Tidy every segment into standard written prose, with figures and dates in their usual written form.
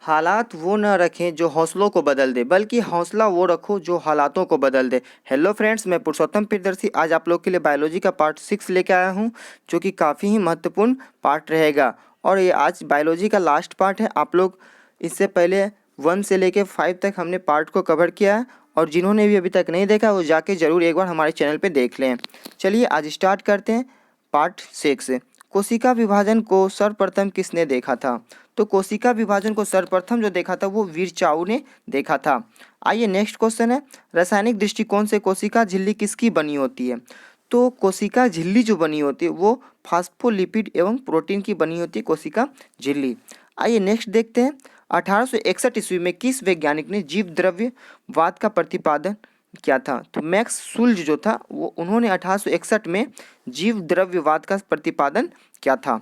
हालात वो न रखें जो हौसलों को बदल दे, बल्कि हौसला वो रखो जो हालातों को बदल दे। हेलो फ्रेंड्स, मैं पुरुषोत्तम प्रियदर्शी आज आप लोग के लिए बायोलॉजी का पार्ट 6 लेके आया हूँ, जो कि काफ़ी ही महत्वपूर्ण पार्ट रहेगा। और ये आज बायोलॉजी का लास्ट पार्ट है। आप लोग इससे पहले 1 से लेके 5 तक हमने पार्ट को कवर किया है, और जिन्होंने भी अभी तक नहीं देखा वो जाके ज़रूर एक बार हमारे चैनल पर देख लें। चलिए आज स्टार्ट करते हैं पार्ट 6। कोशिका विभाजन को सर्वप्रथम किसने देखा था? तो कोशिका विभाजन को सर्वप्रथम जो देखा था वो वीरचाउ ने देखा था। आइए नेक्स्ट क्वेश्चन है, रासायनिक दृष्टिकोण से कोशिका झिल्ली किसकी बनी होती है? तो कोशिका झिल्ली जो बनी होती है वो फास्फोलिपिड एवं प्रोटीन की बनी होती है कोशिका झिल्ली। आइए नेक्स्ट देखते हैं, 1861 ईस्वी में किस वैज्ञानिक ने जीव द्रव्यवाद का प्रतिपादन क्या था? तो मैक्स शुल्ज जो था वो उन्होंने 1861 में जीव द्रव्यवाद का प्रतिपादन किया था।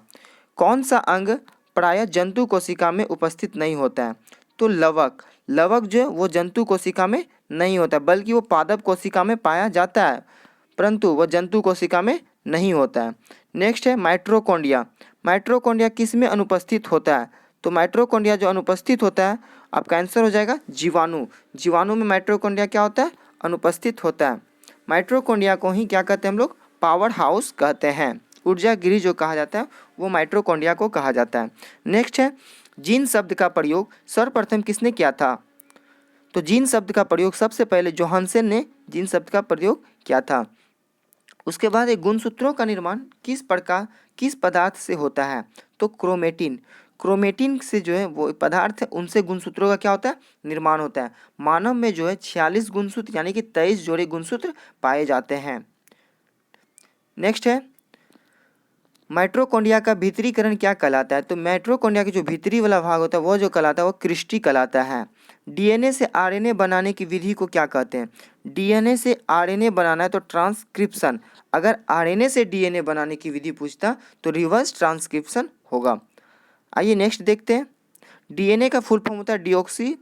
कौन सा अंग प्रायः जंतु कोशिका में उपस्थित नहीं होता है? तो लवक। लवक जो है वो जंतु कोशिका में नहीं होता, बल्कि वो पादप कोशिका में पाया जाता है, परंतु वह जंतु कोशिका में नहीं होता है। नेक्स्ट है माइटोकॉन्ड्रिया। माइटोकॉन्ड्रिया किस में अनुपस्थित होता है? तो माइटोकॉन्ड्रिया जो अनुपस्थित होता है, आपका आंसर हो जाएगा जीवाणु। जीवाणु में माइटोकॉन्ड्रिया क्या होता है? अनुपस्थित होता है। माइटोकॉन्ड्रिया को ही क्या कहते हैं हम लोग? पावर हाउस कहते हैं। ऊर्जा गृह जो कहा जाता है वो माइटोकॉन्ड्रिया को कहा जाता है। नेक्स्ट है जीन शब्द का प्रयोग सर्वप्रथम किसने किया था? तो जीन शब्द का प्रयोग सबसे पहले जोहानसन ने जीन शब्द का प्रयोग किया था। उसके बाद एक गुणसूत्रों का निर्माण किस पदार्थ से होता है? तो क्रोमेटिन। क्रोमेटिन से जो है वो पदार्थ है उनसे गुणसूत्रों का क्या होता है? निर्माण होता है। मानव में जो है 46 गुणसूत्र यानी कि 23 जोड़े गुणसूत्र पाए जाते हैं। नेक्स्ट है माइटोकॉन्ड्रिया का भीतरीकरण क्या कहलाता है? तो माइटोकॉन्ड्रिया की जो भीतरी वाला भाग होता है वो जो कहलाता है वो क्रिस्टी कहलाता है। डीएनए से आरएनए बनाने की विधि को क्या कहते हैं? डीएनए से आरएनए बनाना है तो ट्रांसक्रिप्शन। अगर आरएनए से डीएनए बनाने की विधि पूछता तो रिवर्स ट्रांसक्रिप्शन होगा। आइए नेक्स्ट देखते हैं, डीएनए का फुल फॉर्म होता है डिऑक्सी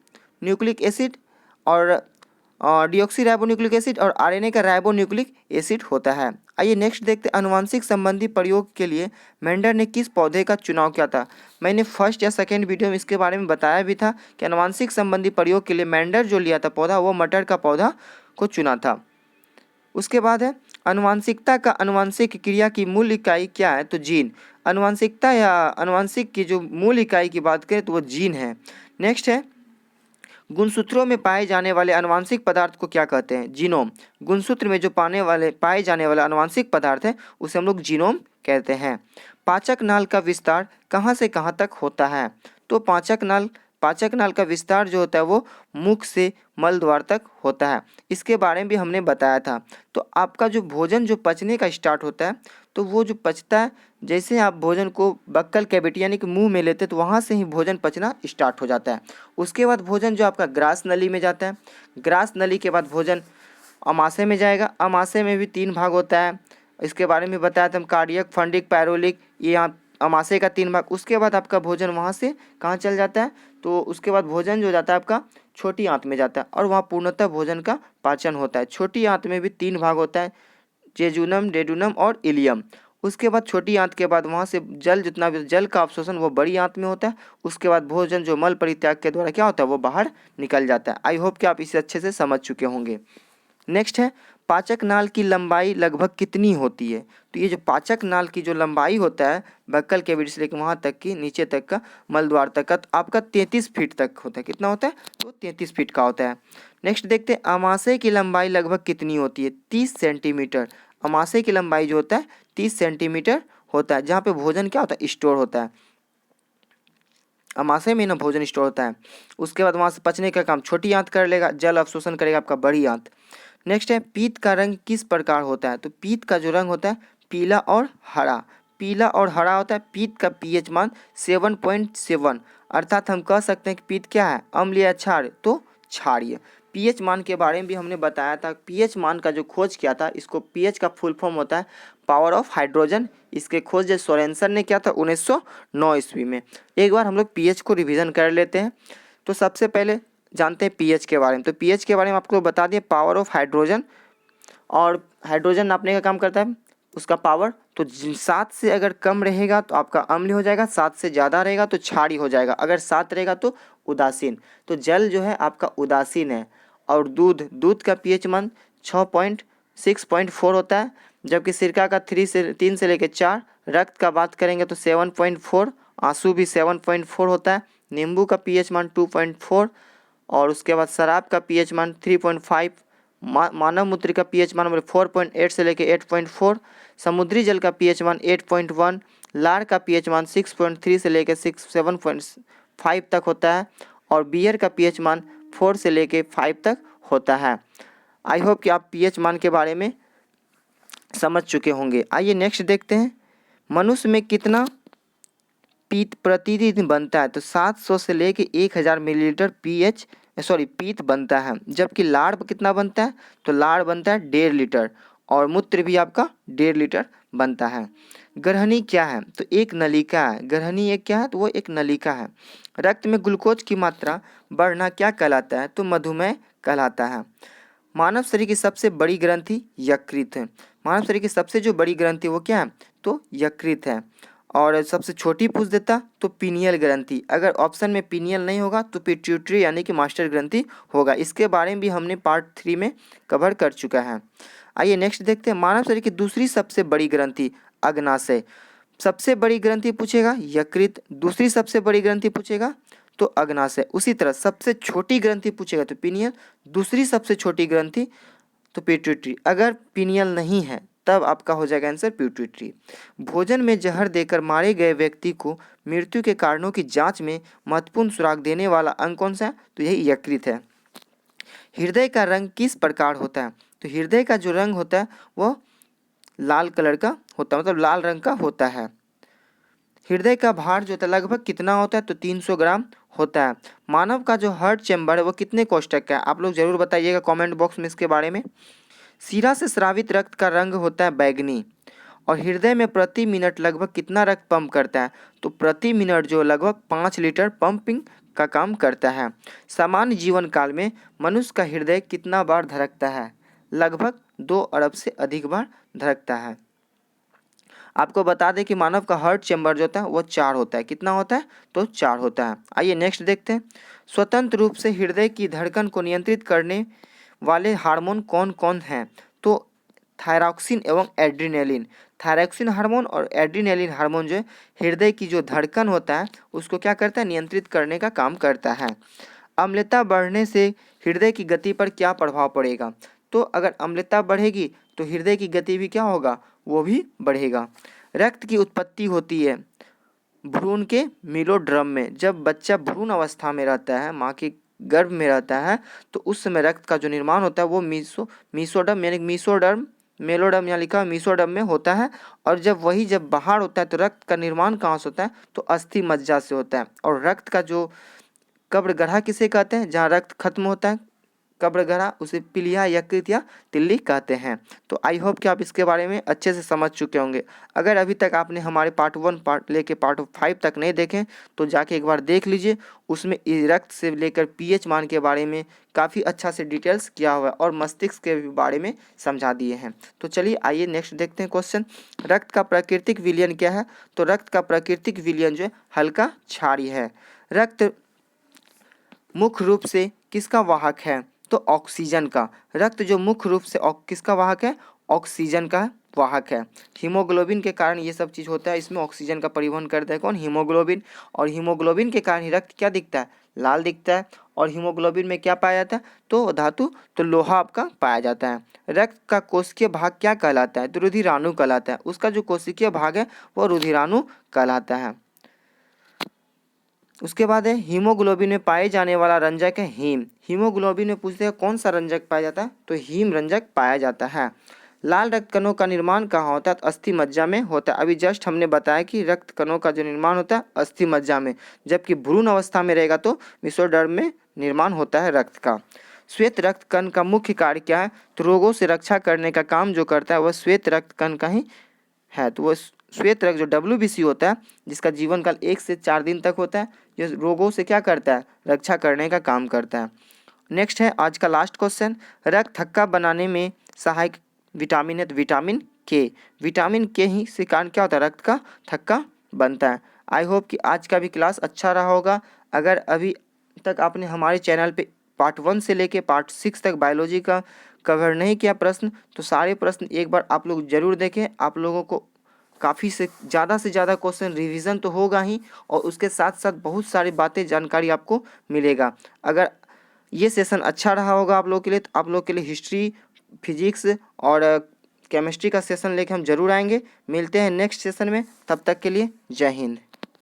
न्यूक्लिक एसिड, और डिऑक्सी राइबोन्यूक्लिक एसिड, और आरएनए का राइबोन्यूक्लिक एसिड होता है। आइए नेक्स्ट देखते हैं, अनुवांशिक संबंधी प्रयोग के लिए मेंडर ने किस पौधे का चुनाव किया था? मैंने फर्स्ट या सेकंड वीडियो में इसके बारे में बताया भी था कि अनुवांशिक संबंधी प्रयोग के लिए मेंडर जो लिया था पौधा वो मटर का पौधा को चुना था। उसके बाद है अनुवांशिकता का अनुवांशिक क्रिया की मूल इकाई क्या है? तो जीन। अनुवांशिकता या अनुवांशिक की जो मूल इकाई की बात करें तो वो जीन है। नेक्स्ट है गुणसूत्रों में पाए जाने वाले अनुवांशिक पदार्थ को क्या कहते हैं? जीनोम। गुणसूत्र में जो पाए जाने वाला अनुवांशिक पदार्थ है उसे हम लोग जीनोम कहते हैं। पाचक नाल का विस्तार कहाँ से कहाँ तक होता है? तो पाचक नाल का विस्तार जो होता है वो मुख से मल द्वार तक होता है। इसके बारे में भी हमने बताया था। तो आपका जो भोजन जो पचने का स्टार्ट होता है तो वो जो पचता है, जैसे आप भोजन को बक्कल कैविटी यानी कि मुंह में लेते हैं तो वहाँ से ही भोजन पचना स्टार्ट हो जाता है। उसके बाद भोजन जो आपका ग्रास नली में जाता है, ग्रास नली के बाद भोजन अमाशय में जाएगा। अमाशय में भी 3 भाग होता है, इसके बारे में बताया था हम, कार्डियक, फंडिक, पैरोलिक, ये यहाँ अमाशय का 3 भाग। उसके बाद आपका भोजन वहाँ से कहाँ चल जाता है? तो उसके बाद भोजन जो जाता है आपका छोटी आंत में जाता है, और वहाँ पूर्णतः भोजन का पाचन होता है। छोटी आंत में भी 3 भाग होता है, जेजुनम, डेडुनम और इलियम। उसके बाद छोटी आंत के बाद वहाँ से जल, जितना भी जल का अवशोषण वो बड़ी आंत में होता है। उसके बाद भोजन जो मल परित्याग के द्वारा क्या होता है वो बाहर निकल जाता है। आई होप कि आप इसे अच्छे से समझ चुके होंगे। नेक्स्ट है पाचक नाल की लंबाई लगभग कितनी होती है? तो ये जो पाचक नाल की जो लंबाई होता है बक्कल कैविटी से लेकर वहाँ तक की नीचे तक का मल द्वार तक का, तो आपका 33 फीट तक होता है। कितना होता है? तो 33 फीट का होता है। नेक्स्ट देखते हैं अमाशय की लंबाई लगभग कितनी होती है? 30 सेंटीमीटर। अमाशय की लंबाई जो होता है 30 सेंटीमीटर होता है, जहाँ पे भोजन क्या होता है? स्टोर होता है। अमाशय में ना भोजन स्टोर होता है। उसके बाद वहाँ से पचने का काम छोटी आंत कर लेगा, जल अवशोषण करेगा आपका बड़ी आंत। नेक्स्ट है पीत का रंग किस प्रकार होता है? तो पीत का जो रंग होता है पीला और हरा। पीला और हरा होता है। पीत का पीएच मान 7.7, अर्थात हम कह सकते हैं कि पीत क्या है? अम्ल या क्षार? तो क्षारीय। पीएच मान के बारे में भी हमने बताया था। पीएच मान का जो खोज किया था, इसको पीएच का फुल फॉर्म होता है पावर ऑफ हाइड्रोजन। इसके खोज जो सोरेनसन ने किया था 1909 ईस्वी में। एक बार हम लोग पीएच को रिवीजन कर लेते हैं। तो सबसे पहले जानते हैं पीएच के बारे में। तो पीएच के बारे में आपको बता दिए, पावर ऑफ हाइड्रोजन, और हाइड्रोजन नापने का काम करता है उसका पावर। तो 7 से अगर कम रहेगा तो आपका अम्लीय हो जाएगा, 7 से ज़्यादा रहेगा तो क्षारीय हो जाएगा, अगर 7 रहेगा तो उदासीन। तो जल जो है आपका उदासीन है। और दूध का पीएच मान 6.4 होता है, जबकि सिरका का 3 से लेकर 4। रक्त का बात करेंगे तो 7.4, आंसू भी 7.4 होता है। नींबू का पीएच मान 2.4 और उसके बाद शराब का पीएच मान 3.5। मानव मूत्र का पीएच मान 4.8 से लेकर 8.4। समुद्री जल का पीएच मान 8.1। लार का पीएच मान 6.3 से लेकर 7.5 तक होता है। और बियर का पीएच मान 4 से लेकर 5 तक होता है। आई होप कि आप पीएच मान के बारे में समझ चुके होंगे। आइए नेक्स्ट देखते हैं, मनुष्य में कितना पीत प्रतिदिन बनता है। तो 700 से लेके 1000 मिलीलीटर पीत बनता है। जबकि लाड़ कितना बनता है, तो लाड़ बनता है 1.5 लीटर और मूत्र भी आपका 1.5 लीटर बनता है। ग्रहणी क्या है, तो एक नलिका है। ग्रहणी एक क्या है, तो वो एक नलिका है। रक्त में ग्लूकोज की मात्रा बढ़ना क्या कहलाता है, तो मधुमेह कहलाता है। मानव शरीर की सबसे बड़ी ग्रंथि यकृत है। मानव शरीर की सबसे जो बड़ी ग्रंथि वो क्या है, तो यकृत है। और सबसे छोटी पूछ देता तो पीनियल ग्रंथि, अगर ऑप्शन में पीनियल नहीं होगा तो पिट्यूटरी यानी कि मास्टर ग्रंथि होगा। इसके बारे में भी हमने पार्ट 3 में कवर कर चुका है। आइए नेक्स्ट देखते हैं, मानव शरीर की दूसरी सबसे बड़ी ग्रंथि अग्नाशय। सबसे बड़ी ग्रंथि पूछेगा यकृत, दूसरी सबसे बड़ी ग्रंथि पूछेगा तो अग्नाशय। उसी तरह सबसे छोटी ग्रंथि पूछेगा तो पीनियल, दूसरी सबसे छोटी ग्रंथि तो पिट्यूटरी। अगर पीनियल नहीं है तब आपका हो जाएगा आंसर पिट्यूटरी। भोजन में जहर देकर मारे गए व्यक्ति को मृत्यु के कारणों की जांच में महत्वपूर्ण सुराग देने वाला अंग कौन सा है, तो यही यकृत है। हृदय का रंग किस प्रकार होता है, तो हृदय का जो रंग होता है वो लाल कलर का होता है, मतलब लाल रंग का होता है। हृदय का भार जो होता है लगभग कितना होता है, तो 300 ग्राम होता है। मानव का जो हार्ट चैम्बर है वो कितने कोष्ठक का है, आप लोग जरूर बताइएगा कमेंट बॉक्स में इसके बारे में। शिरा से स्रावित रक्त का रंग होता है बैंगनी। और हृदय में प्रति मिनट लगभग कितना रक्त पंप करता है, तो प्रति मिनट जो लगभग 5 लीटर पंपिंग का काम करता है। सामान्य जीवन काल में मनुष्य का हृदय कितना बार धड़कता है, लगभग 2 अरब से अधिक बार धड़कता है। आपको बता दें कि मानव का हार्ट चैम्बर जो होता है वो 4 होता है। कितना होता है, तो 4 होता है। आइए नेक्स्ट देखते हैं, स्वतंत्र रूप से हृदय की धड़कन को नियंत्रित करने वाले हार्मोन कौन कौन हैं, तो थायरॉक्सिन एवं एड्रीनेलिन। थायरॉक्सिन हार्मोन और एड्रीनेलिन हार्मोन जो है हृदय की जो धड़कन होता है उसको क्या करता है, नियंत्रित करने का काम करता है। अम्लता बढ़ने से हृदय की गति पर क्या प्रभाव पड़ेगा, तो अगर अम्लता बढ़ेगी तो हृदय की गति भी क्या होगा, वो भी बढ़ेगा। रक्त की उत्पत्ति होती है भ्रूण के मीलोड्रम में। जब बच्चा भ्रूण अवस्था में रहता है, माँ के गर्भ में रहता है, तो उस समय रक्त का जो निर्माण होता है वो मीसोडर्म यानी मीसोडर्म, मेलोडर्म यहाँ लिखा है मीसोडर्म में होता है। और जब बाहर होता है तो रक्त का निर्माण कहाँ से होता है, तो अस्थि मज्जा से होता है। और रक्त का जो कब्र गढ़ा किसे कहते हैं, जहाँ रक्त खत्म होता है कब्र गढ़ा, उसे पीलिया यकृत या तिल्ली कहते हैं। तो आई होप कि आप इसके बारे में अच्छे से समझ चुके होंगे। अगर अभी तक आपने हमारे पार्ट 1 पार्ट लेके पार्ट 5 तक नहीं देखें तो जाके एक बार देख लीजिए, उसमें रक्त से लेकर पीएच मान के बारे में काफ़ी अच्छा से डिटेल्स किया हुआ है और मस्तिष्क के बारे में समझा दिए हैं। तो चलिए आइए नेक्स्ट देखते हैं क्वेश्चन, रक्त का प्राकृतिक विलयन क्या है, तो रक्त का प्राकृतिक विलयन जो है हल्का क्षारीय है। रक्त मुख्य रूप से किसका वाहक है, तो ऑक्सीजन का। रक्त जो मुख्य रूप से किसका वाहक है, ऑक्सीजन का वाहक है। हीमोग्लोबिन के कारण ये सब चीज़ होता है, इसमें ऑक्सीजन का परिवहन करता है कौन, हीमोग्लोबिन। और हीमोग्लोबिन के कारण ही रक्त क्या दिखता है, लाल दिखता है। और हीमोग्लोबिन में क्या पाया जाता है, तो धातु, तो लोहा आपका पाया जाता है। रक्त का कोशिकीय भाग क्या कहलाता है, तो रुधिराणु कहलाता है। उसका जो कोशिकीय भाग है वो रुधिराणु कहलाता है। उसके बाद है हीमोग्लोबिन में पाए जाने वाला रंजक है हीम। हीमोग्लोबिन में पूछते हैं कौन सा रंजक पाया जाता है, तो हीम रंजक पाया जाता है। लाल रक्त कणों का निर्माण कहाँ होता है, तो अस्थि मज्जा में होता है। अभी जस्ट हमने बताया कि रक्त कणों का जो निर्माण होता है अस्थि मज्जा में, जबकि भ्रूण अवस्था में रहेगा तो मेसोडर्म में निर्माण होता है रक्त का। श्वेत रक्त कण का मुख्य कार्य क्या है, तो रोगों से रक्षा करने का काम जो करता है वह श्वेत रक्त कण का ही है। तो वह श्वेत रक्त जो WBC होता है, जिसका जीवन काल 1 से 4 दिन तक होता है, ये रोगों से क्या करता है, रक्षा करने का काम करता है। नेक्स्ट है आज का लास्ट क्वेश्चन, रक्त थक्का बनाने में सहायक विटामिन है, तो विटामिन के। विटामिन के ही से कारण क्या होता है, रक्त का थक्का बनता है। आई होप कि आज का भी क्लास अच्छा रहा होगा। अगर अभी तक आपने हमारे चैनल पे पार्ट 1 से लेके पार्ट 6 तक बायोलॉजी का कवर नहीं किया प्रश्न, तो सारे प्रश्न एक बार आप लोग जरूर देखें। आप लोगों को काफ़ी से ज़्यादा क्वेश्चन रिवीजन तो होगा ही, और उसके साथ साथ बहुत सारी बातें जानकारी आपको मिलेगा। अगर ये सेशन अच्छा रहा होगा आप लोगों के लिए, तो आप लोगों के लिए हिस्ट्री, फिजिक्स और केमिस्ट्री का सेशन लेके हम जरूर आएंगे। मिलते हैं नेक्स्ट सेशन में, तब तक के लिए जय हिंद।